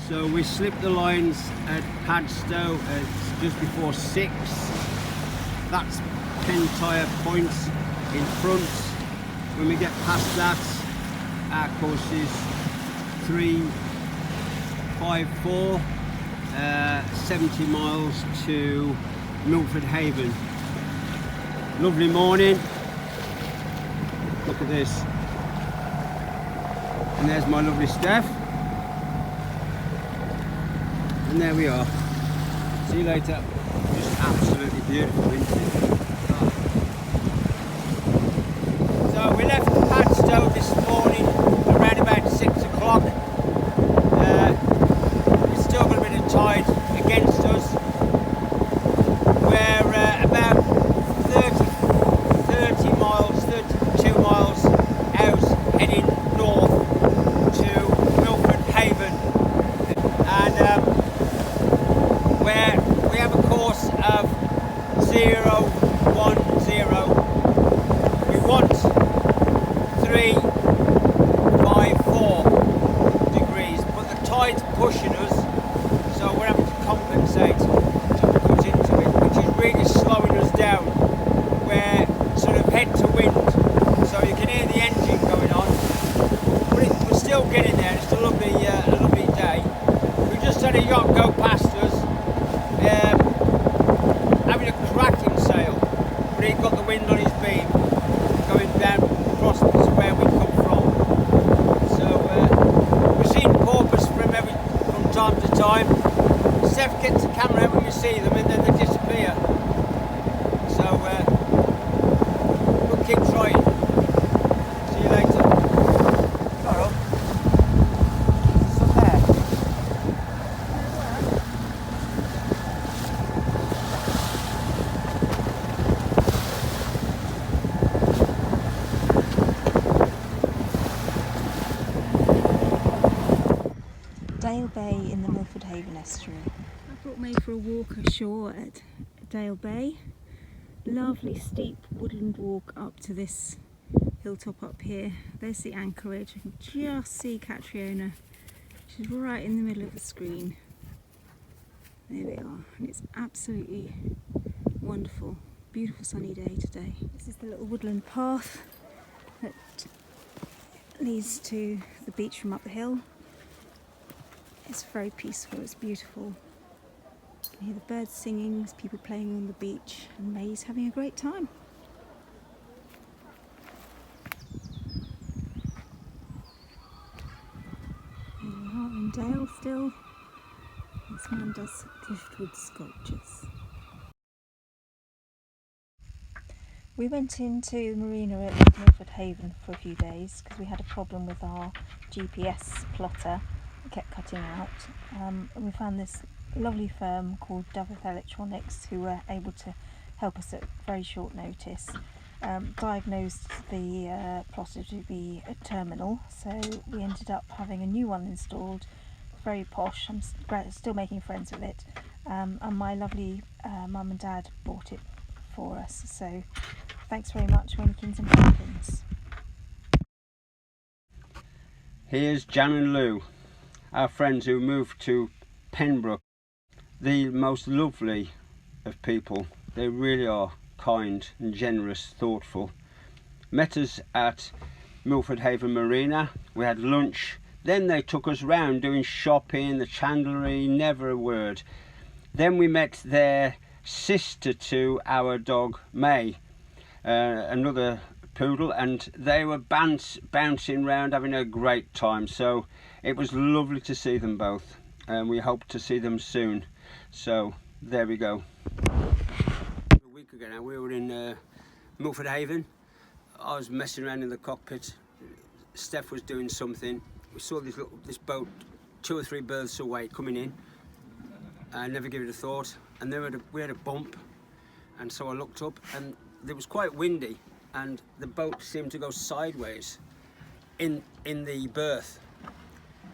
So we slipped the lines at Padstow at just before 6. That's Pentire Point in front. When we get past that, our course is 354, 70 miles to Milford Haven. Lovely morning. Look at this. And there's my lovely Steph. And there we are. See you later. Just absolutely beautiful, isn't it? So we left Padstow this morning around about 6 o'clock. It's still got a bit of tide against us. We're about 32 miles out, heading north to Milford Haven. And where we have a course of 010. We want 354 degrees, but the tide's pushing us, so we're having to compensate to cut into it, which is really slowing us down. We're sort of head to wind, so you can hear the engine going on, but we're still getting there. It's a lovely day. We just had a yacht go past us, having a cracking sail, but he'd got the wind on his beam going down across to where we come from. So we've seen porpoise from time to time. Steph gets the camera out when we see them and then they disappear. So we'll keep trying. See you later. Carol. What's up there? Dale Bay in the Milford Haven estuary. I thought maybe for a walk ashore at Dale Bay. Lovely steep woodland walk up to this hilltop up here. There's the anchorage. I can just see Catriona. She's right in the middle of the screen. There we are, and it's absolutely wonderful. Beautiful sunny day today. This is the little woodland path that leads to the beach from up the hill. It's very peaceful, it's beautiful. You can hear the birds singing, there's people playing on the beach, and May's having a great time. Here we are in Dale still. This man does driftwood sculptures. We went into the marina at Milford Haven for a few days because we had a problem with our GPS plotter. It kept cutting out, and we found this lovely firm called Dove Electronics who were able to help us at very short notice. Diagnosed the plotter to be a terminal, so we ended up having a new one installed, very posh. I'm still making friends with it, and my lovely mum and dad bought it for us, so thanks very much, Winnekins and Pumpkins. Here's Jan and Lou, our friends who moved to Pembroke. The most lovely of people. They really are kind and generous, thoughtful. Met us at Milford Haven Marina. We had lunch. Then they took us round doing shopping, the chandlery, never a word. Then we met their sister to our dog May, another poodle, and they were bouncing around having a great time. So it was lovely to see them both, and we hope to see them soon. So there we go. A week ago now we were in Milford Haven. I was messing around in the cockpit. Steph was doing something. We saw this boat 2 or 3 berths away coming in. I never gave it a thought, and then we had a bump, and so I looked up and it was quite windy and the boat seemed to go sideways in the berth,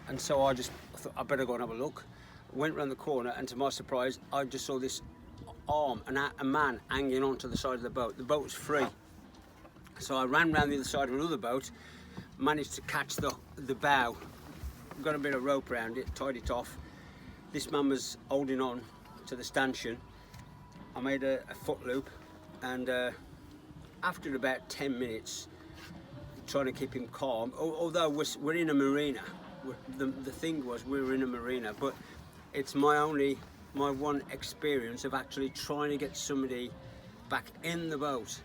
and so I thought I better go and have a look. Went round the corner, and to my surprise I just saw this arm and a man hanging onto the side of the boat. The boat was free, so I ran round the other side of another boat, managed to catch the bow got a bit of rope around it, tied it off. This man was holding on to the stanchion. I made a foot loop, and after about 10 minutes trying to keep him calm, although we're in a marina, the thing was we were in a marina, but it's my one experience of actually trying to get somebody back in the boat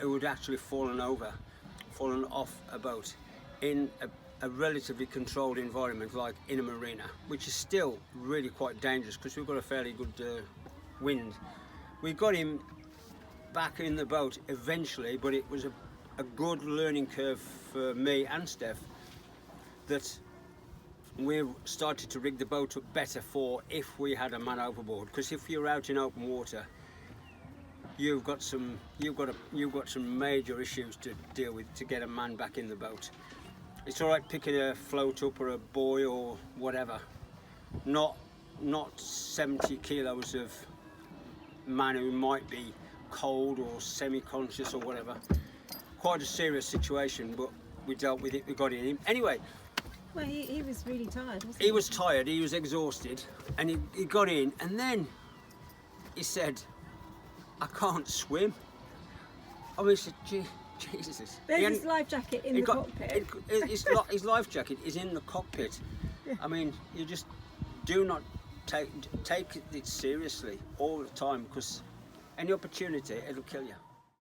who had actually fallen off a boat in a relatively controlled environment like in a marina, which is still really quite dangerous because we've got a fairly good wind. We got him back in the boat eventually, but it was a good learning curve for me and Steph, that we started to rig the boat up better for if we had a man overboard, because if you're out in open water, you've got some major issues to deal with to get a man back in the boat. It's all right picking a float up or a buoy or whatever, not 70 kilos of man who might be cold or semi-conscious or whatever. Quite a serious situation, but we dealt with it, we got in him. Anyway, well, he was really tired, wasn't he? He was tired, he was exhausted, and he got in, and then he said, I can't swim. I mean, I said, Jesus. There's his life jacket in the cockpit. His life jacket is in the cockpit. Yeah. I mean, you just do not take it seriously all the time, because any opportunity, it'll kill you.